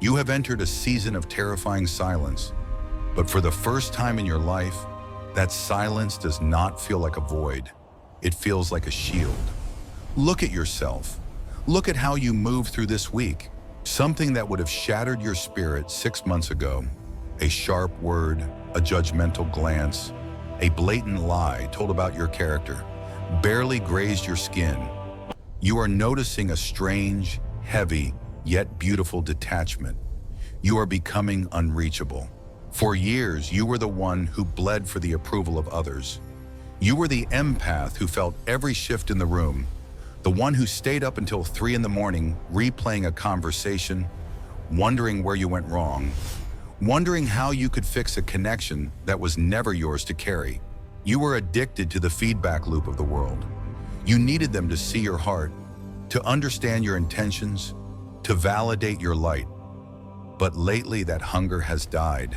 You have entered a season of terrifying silence, but for the first time in your life, that silence does not feel like a void. It feels like a shield. Look at yourself. Look at how you moved through this week. Something that would have shattered your spirit 6 months ago. A sharp word, a judgmental glance, a blatant lie told about your character, barely grazed your skin. You are noticing a strange, heavy, yet beautiful detachment. You are becoming unreachable. For years, you were the one who bled for the approval of others. You were the empath who felt every shift in the room, the one who stayed up until 3 in the morning replaying a conversation, wondering where you went wrong, wondering how you could fix a connection that was never yours to carry. You were addicted to the feedback loop of the world. You needed them to see your heart, to understand your intentions, to validate your light. But lately, that hunger has died.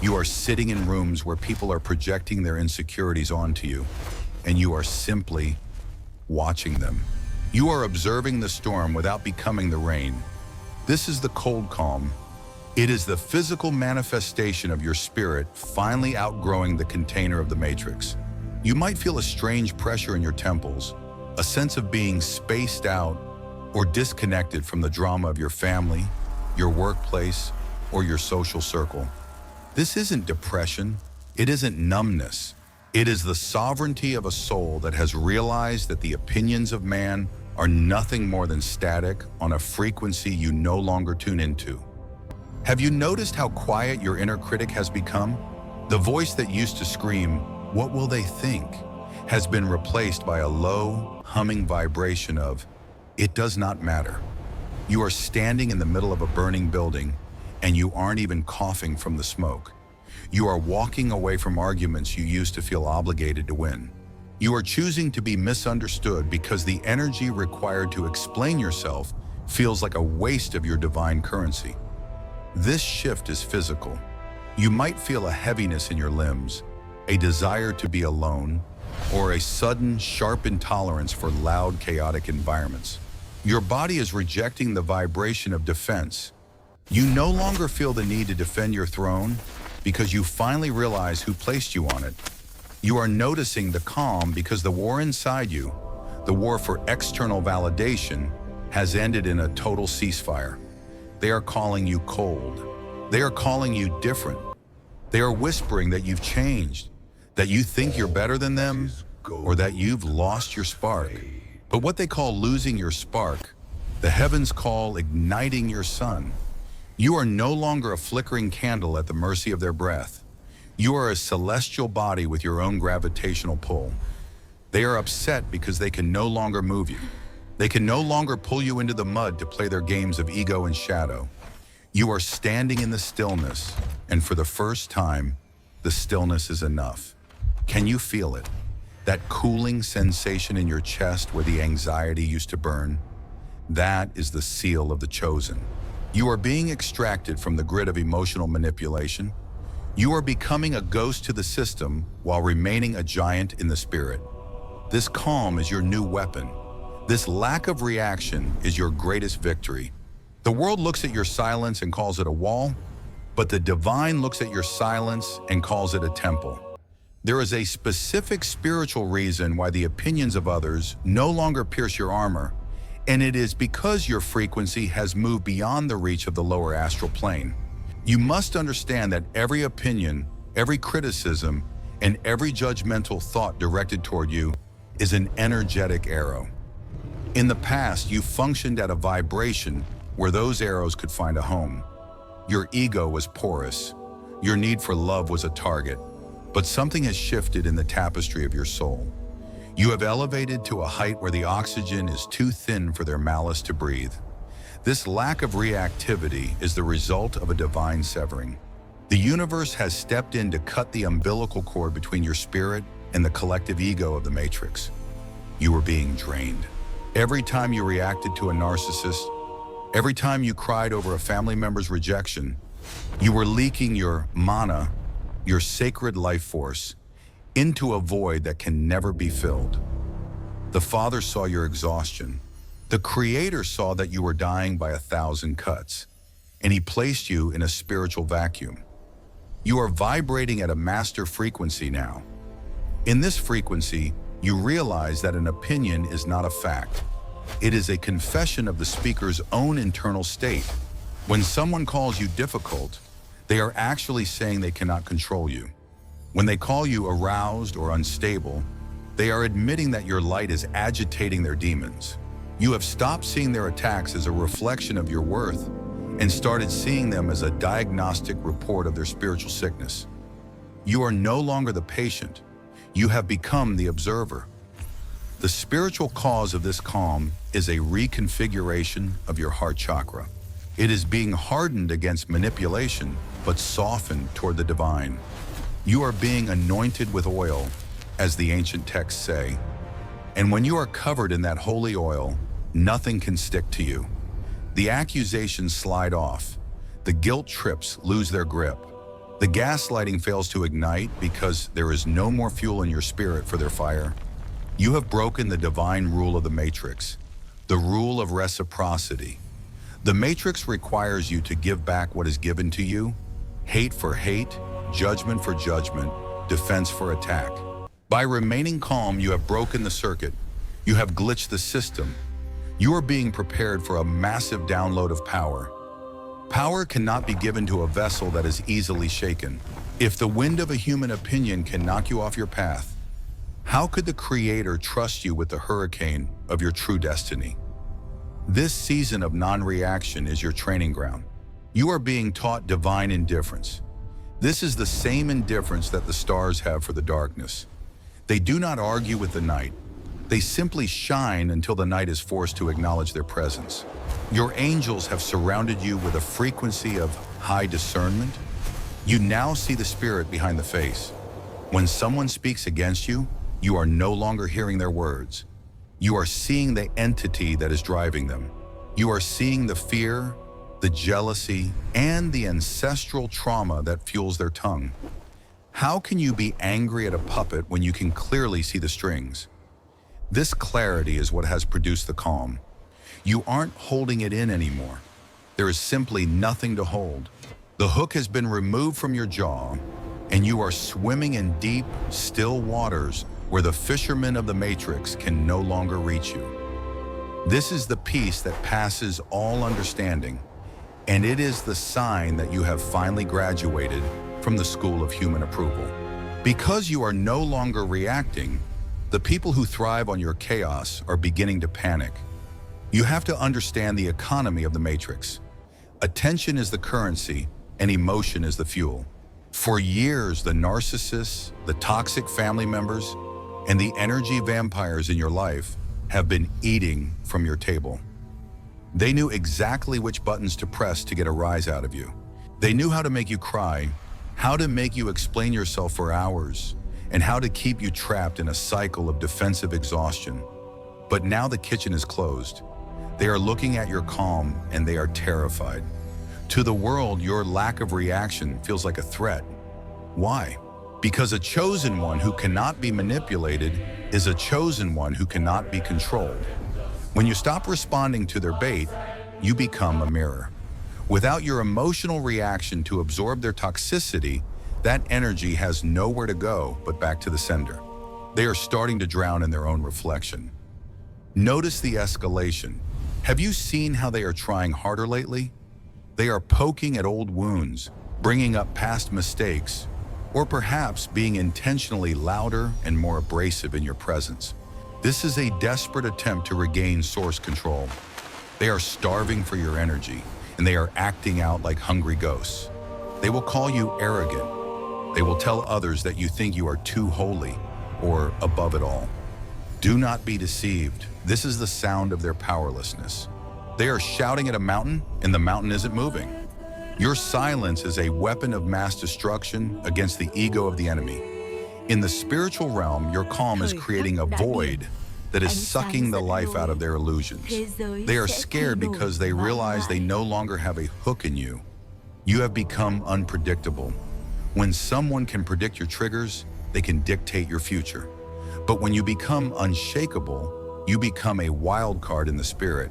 You are sitting in rooms where people are projecting their insecurities onto you, and you are simply watching them. You are observing the storm without becoming the rain. This is the cold calm. It is the physical manifestation of your spirit finally outgrowing the container of the matrix. You might feel a strange pressure in your temples, a sense of being spaced out or disconnected from the drama of your family, your workplace, or your social circle. This isn't depression. It isn't numbness. It is the sovereignty of a soul that has realized that the opinions of man are nothing more than static on a frequency you no longer tune into. Have you noticed how quiet your inner critic has become? The voice that used to scream, "What will they think?" has been replaced by a low, humming vibration of, "It does not matter." You are standing in the middle of a burning building, and you aren't even coughing from the smoke. You are walking away from arguments you used to feel obligated to win. You are choosing to be misunderstood because the energy required to explain yourself feels like a waste of your divine currency. This shift is physical. You might feel a heaviness in your limbs, a desire to be alone, or a sudden, sharp intolerance for loud, chaotic environments. Your body is rejecting the vibration of defense. You no longer feel the need to defend your throne because you finally realize who placed you on it. You are noticing the calm because the war inside you, the war for external validation, has ended in a total ceasefire. They are calling you cold. They are calling you different. They are whispering that you've changed, that you think you're better than them, or that you've lost your spark. But what they call losing your spark, the heavens call igniting your sun. You are no longer a flickering candle at the mercy of their breath. You are a celestial body with your own gravitational pull. They are upset because they can no longer move you. They can no longer pull you into the mud to play their games of ego and shadow. You are standing in the stillness, and for the first time, the stillness is enough. Can you feel it? That cooling sensation in your chest where the anxiety used to burn? That is the seal of the chosen. You are being extracted from the grid of emotional manipulation. You are becoming a ghost to the system while remaining a giant in the spirit. This calm is your new weapon. This lack of reaction is your greatest victory. The world looks at your silence and calls it a wall, but the divine looks at your silence and calls it a temple. There is a specific spiritual reason why the opinions of others no longer pierce your armor, and it is because your frequency has moved beyond the reach of the lower astral plane. You must understand that every opinion, every criticism, and every judgmental thought directed toward you is an energetic arrow. In the past, you functioned at a vibration where those arrows could find a home. Your ego was porous. Your need for love was a target. But something has shifted in the tapestry of your soul. You have elevated to a height where the oxygen is too thin for their malice to breathe. This lack of reactivity is the result of a divine severing. The universe has stepped in to cut the umbilical cord between your spirit and the collective ego of the matrix. You were being drained. Every time you reacted to a narcissist, every time you cried over a family member's rejection, you were leaking your mana, your sacred life force, into a void that can never be filled. The Father saw your exhaustion. The Creator saw that you were dying by 1,000 cuts. and he placed you in a spiritual vacuum. You are vibrating at a master frequency now. In this frequency, you realize that an opinion is not a fact. It is a confession of the speaker's own internal state. When someone calls you difficult, they are actually saying they cannot control you. When they call you aroused or unstable, they are admitting that your light is agitating their demons. You have stopped seeing their attacks as a reflection of your worth and started seeing them as a diagnostic report of their spiritual sickness. You are no longer the patient. You have become the observer. The spiritual cause of this calm is a reconfiguration of your heart chakra. It is being hardened against manipulation, but softened toward the divine. You are being anointed with oil, as the ancient texts say. And when you are covered in that holy oil, nothing can stick to you. The accusations slide off. The guilt trips lose their grip. The gaslighting fails to ignite because there is no more fuel in your spirit for their fire. You have broken the divine rule of the matrix, the rule of reciprocity. The matrix requires you to give back what is given to you, hate for hate, judgment for judgment, defense for attack. By remaining calm, you have broken the circuit. You have glitched the system. You are being prepared for a massive download of power. Power cannot be given to a vessel that is easily shaken. If the wind of a human opinion can knock you off your path, how could the Creator trust you with the hurricane of your true destiny? This season of non-reaction is your training ground. You are being taught divine indifference. This is the same indifference that the stars have for the darkness. They do not argue with the night. They simply shine until the night is forced to acknowledge their presence. Your angels have surrounded you with a frequency of high discernment. You now see the spirit behind the face. When someone speaks against you, you are no longer hearing their words. You are seeing the entity that is driving them. You are seeing the fear, the jealousy, and the ancestral trauma that fuels their tongue. How can you be angry at a puppet when you can clearly see the strings? This clarity is what has produced the calm. You aren't holding it in anymore. There is simply nothing to hold. The hook has been removed from your jaw, and you are swimming in deep, still waters where the fishermen of the matrix can no longer reach you. This is the peace that passes all understanding, and it is the sign that you have finally graduated from the school of human approval. Because you are no longer reacting, the people who thrive on your chaos are beginning to panic. You have to understand the economy of the matrix. Attention is the currency, and emotion is the fuel. For years, the narcissists, the toxic family members, and the energy vampires in your life have been eating from your table. They knew exactly which buttons to press to get a rise out of you. They knew how to make you cry, how to make you explain yourself for hours, and how to keep you trapped in a cycle of defensive exhaustion. But now the kitchen is closed. They are looking at your calm and they are terrified. To the world, your lack of reaction feels like a threat. Why? Because a chosen one who cannot be manipulated is a chosen one who cannot be controlled. When you stop responding to their bait, you become a mirror. Without your emotional reaction to absorb their toxicity, that energy has nowhere to go but back to the sender. They are starting to drown in their own reflection. Notice the escalation. Have you seen how they are trying harder lately? They are poking at old wounds, bringing up past mistakes, or perhaps being intentionally louder and more abrasive in your presence. This is a desperate attempt to regain source control. They are starving for your energy, and they are acting out like hungry ghosts. They will call you arrogant. They will tell others that you think you are too holy or above it all. Do not be deceived. This is the sound of their powerlessness. They are shouting at a mountain, and the mountain isn't moving. Your silence is a weapon of mass destruction against the ego of the enemy. In the spiritual realm, your calm is creating a void that is sucking the life out of their illusions. They are scared because they realize they no longer have a hook in you. You have become unpredictable. When someone can predict your triggers, they can dictate your future. But when you become unshakable, you become a wild card in the spirit.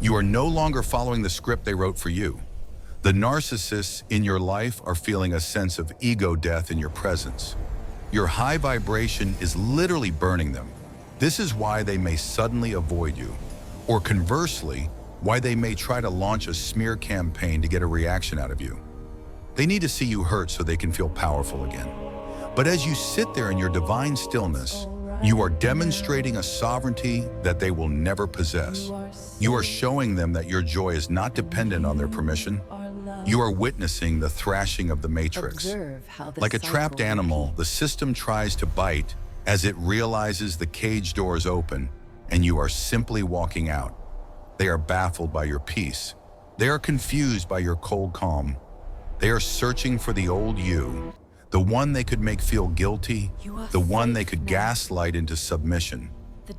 You are no longer following the script they wrote for you. The narcissists in your life are feeling a sense of ego death in your presence. Your high vibration is literally burning them. This is why they may suddenly avoid you, or conversely, why they may try to launch a smear campaign to get a reaction out of you. They need to see you hurt so they can feel powerful again. But as you sit there in your divine stillness, you are demonstrating a sovereignty that they will never possess. You are showing them that your joy is not dependent on their permission. You are witnessing the thrashing of the matrix. Like a trapped animal, the system tries to bite as it realizes the cage doors open and you are simply walking out. They are baffled by your peace. They are confused by your cold calm. They are searching for the old you, the one they could make feel guilty, the one they could gaslight into submission.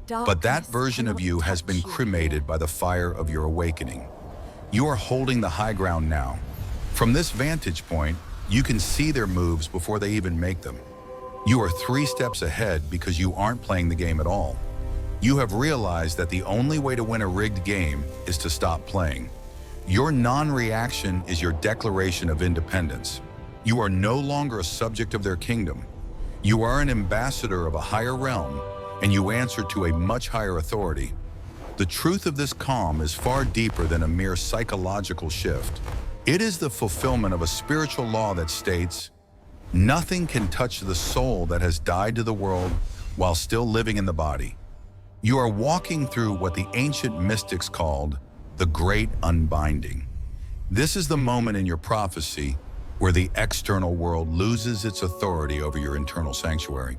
But that version of you has been cremated by the fire of your awakening. You are holding the high ground now. From this vantage point, you can see their moves before they even make them. You are 3 steps ahead because you aren't playing the game at all. You have realized that the only way to win a rigged game is to stop playing. Your non-reaction is your declaration of independence. You are no longer a subject of their kingdom. You are an ambassador of a higher realm, and you answer to a much higher authority. The truth of this calm is far deeper than a mere psychological shift. It is the fulfillment of a spiritual law that states, nothing can touch the soul that has died to the world while still living in the body. You are walking through what the ancient mystics called the great unbinding. This is the moment in your prophecy where the external world loses its authority over your internal sanctuary.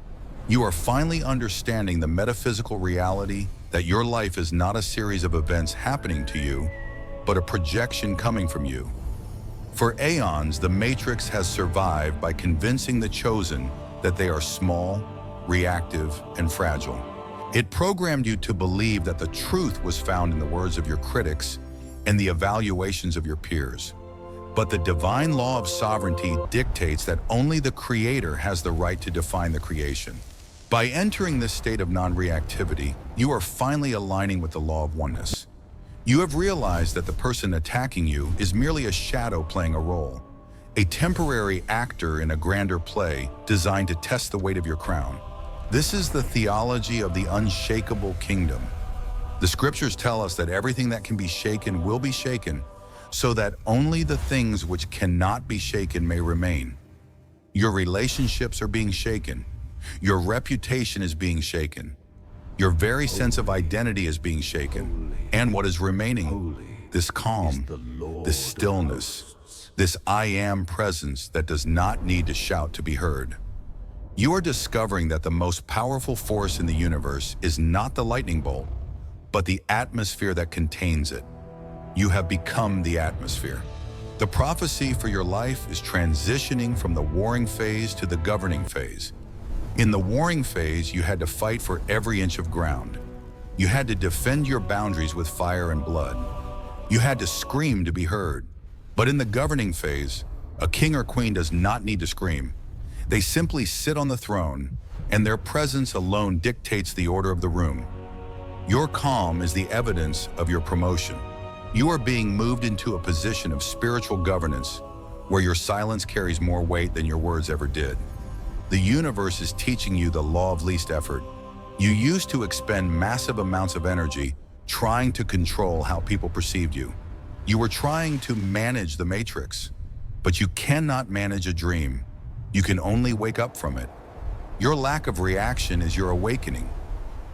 You are finally understanding the metaphysical reality that your life is not a series of events happening to you, but a projection coming from you. For aeons, the Matrix has survived by convincing the chosen that they are small, reactive, and fragile. It programmed you to believe that the truth was found in the words of your critics and the evaluations of your peers. But the divine law of sovereignty dictates that only the Creator has the right to define the creation. By entering this state of non-reactivity, you are finally aligning with the law of oneness. You have realized that the person attacking you is merely a shadow playing a role, a temporary actor in a grander play designed to test the weight of your crown. This is the theology of the unshakable kingdom. The scriptures tell us that everything that can be shaken will be shaken, so that only the things which cannot be shaken may remain. Your relationships are being shaken. Your reputation is being shaken. Your very sense of identity is being shaken. And what is remaining? This calm, this stillness, this I am presence that does not need to shout to be heard. You are discovering that the most powerful force in the universe is not the lightning bolt, but the atmosphere that contains it. You have become the atmosphere. The prophecy for your life is transitioning from the warring phase to the governing phase. In the warring phase, you had to fight for every inch of ground. You had to defend your boundaries with fire and blood. You had to scream to be heard. But in the governing phase, a king or queen does not need to scream. They simply sit on the throne, and their presence alone dictates the order of the room. Your calm is the evidence of your promotion. You are being moved into a position of spiritual governance where your silence carries more weight than your words ever did. The universe is teaching you the law of least effort. You used to expend massive amounts of energy trying to control how people perceived you. You were trying to manage the matrix, but you cannot manage a dream. You can only wake up from it. Your lack of reaction is your awakening.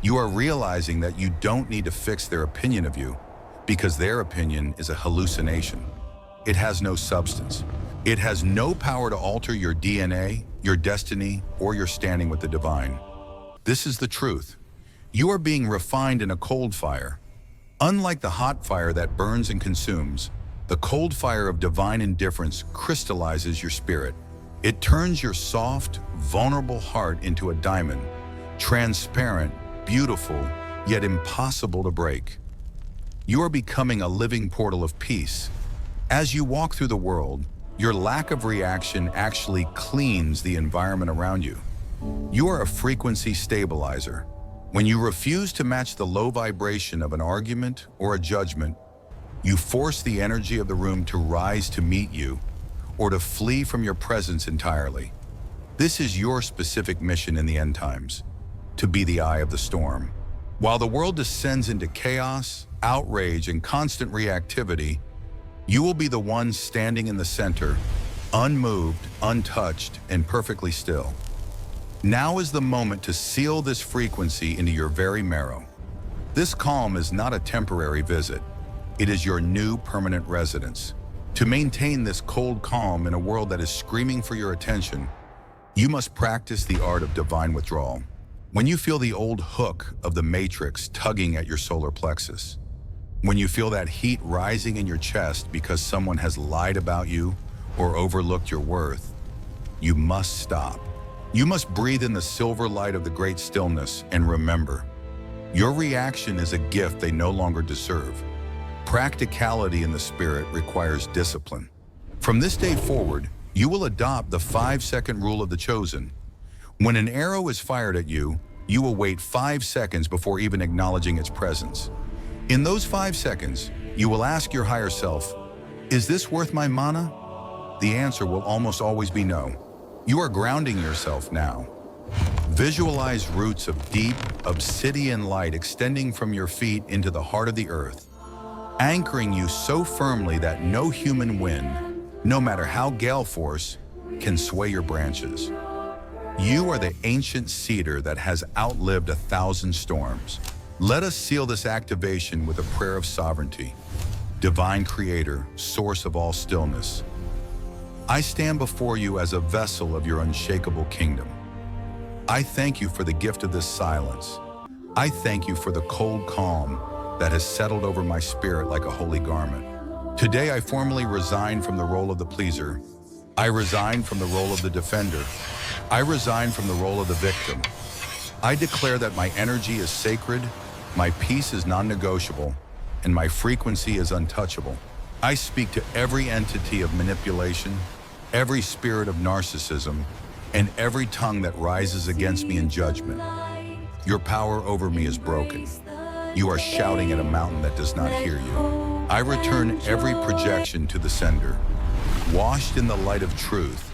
You are realizing that you don't need to fix their opinion of you because their opinion is a hallucination. It has no substance. It has no power to alter your DNA, your destiny, or your standing with the divine. This is the truth. You are being refined in a cold fire. Unlike the hot fire that burns and consumes, the cold fire of divine indifference crystallizes your spirit. It turns your soft, vulnerable heart into a diamond, transparent, beautiful, yet impossible to break. You are becoming a living portal of peace. As you walk through the world, your lack of reaction actually cleans the environment around you. You are a frequency stabilizer. When you refuse to match the low vibration of an argument or a judgment, You force the energy of the room to rise to meet you or to flee from your presence entirely. This is your specific mission in the end times, to be the eye of the storm. While the world descends into chaos, outrage, and constant reactivity, you will be the one standing in the center, unmoved, untouched, and perfectly still. Now is the moment to seal this frequency into your very marrow. This calm is not a temporary visit. It is your new permanent residence. To maintain this cold calm in a world that is screaming for your attention, you must practice the art of divine withdrawal. When you feel the old hook of the matrix tugging at your solar plexus, when you feel that heat rising in your chest because someone has lied about you or overlooked your worth, you must stop. You must breathe in the silver light of the great stillness and remember, your reaction is a gift they no longer deserve. Practicality in the spirit requires discipline. From this day forward, you will adopt the 5-second rule of the chosen. When an arrow is fired at you, you will wait 5 seconds before even acknowledging its presence. In those 5 seconds, you will ask your higher self, is this worth my mana? The answer will almost always be no. You are grounding yourself now. Visualize roots of deep, obsidian light extending from your feet into the heart of the earth, anchoring you so firmly that no human wind, no matter how gale force, can sway your branches. You are the ancient cedar that has outlived 1,000 storms. Let us seal this activation with a prayer of sovereignty. Divine Creator, source of all stillness, I stand before you as a vessel of your unshakable kingdom. I thank you for the gift of this silence. I thank you for the cold calm that has settled over my spirit like a holy garment. Today I formally resign from the role of the pleaser. I resign from the role of the defender. I resign from the role of the victim. I declare that my energy is sacred, my peace is non-negotiable, and my frequency is untouchable. I speak to every entity of manipulation, every spirit of narcissism, and every tongue that rises against me in judgment. Your power over me is broken. You are shouting at a mountain that does not hear you. I return every projection to the sender, washed in the light of truth,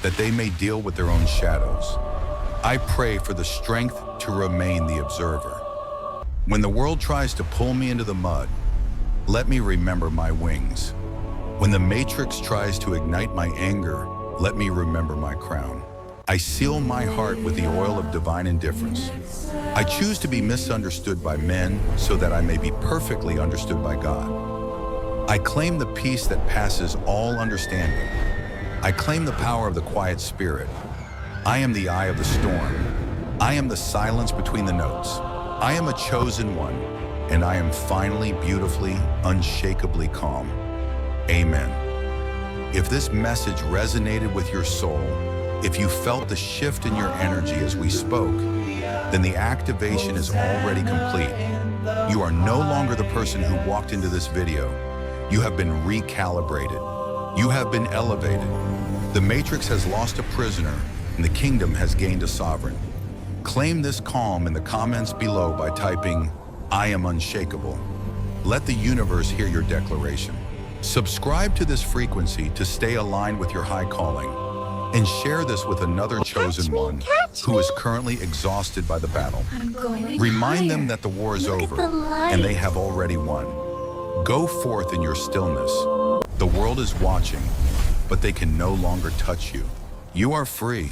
that they may deal with their own shadows. I pray for the strength to remain the observer. When the world tries to pull me into the mud, let me remember my wings. When the matrix tries to ignite my anger, let me remember my crown. I seal my heart with the oil of divine indifference. I choose to be misunderstood by men so that I may be perfectly understood by God. I claim the peace that passes all understanding. I claim the power of the quiet spirit. I am the eye of the storm. I am the silence between the notes. I am a chosen one, and I am finally, beautifully, unshakably calm. Amen. If this message resonated with your soul, if you felt the shift in your energy as we spoke, then the activation is already complete. You are no longer the person who walked into this video. You have been recalibrated. You have been elevated. The matrix has lost a prisoner, and the kingdom has gained a sovereign. Claim this calm in the comments below by typing, I am unshakable. Let the universe hear your declaration. Subscribe to this frequency to stay aligned with your high calling, and share this with another chosen one who is currently exhausted by the battle. Remind them that the war is over, and they have already won. Go forth in your stillness. The world is watching, but they can no longer touch you. You are free.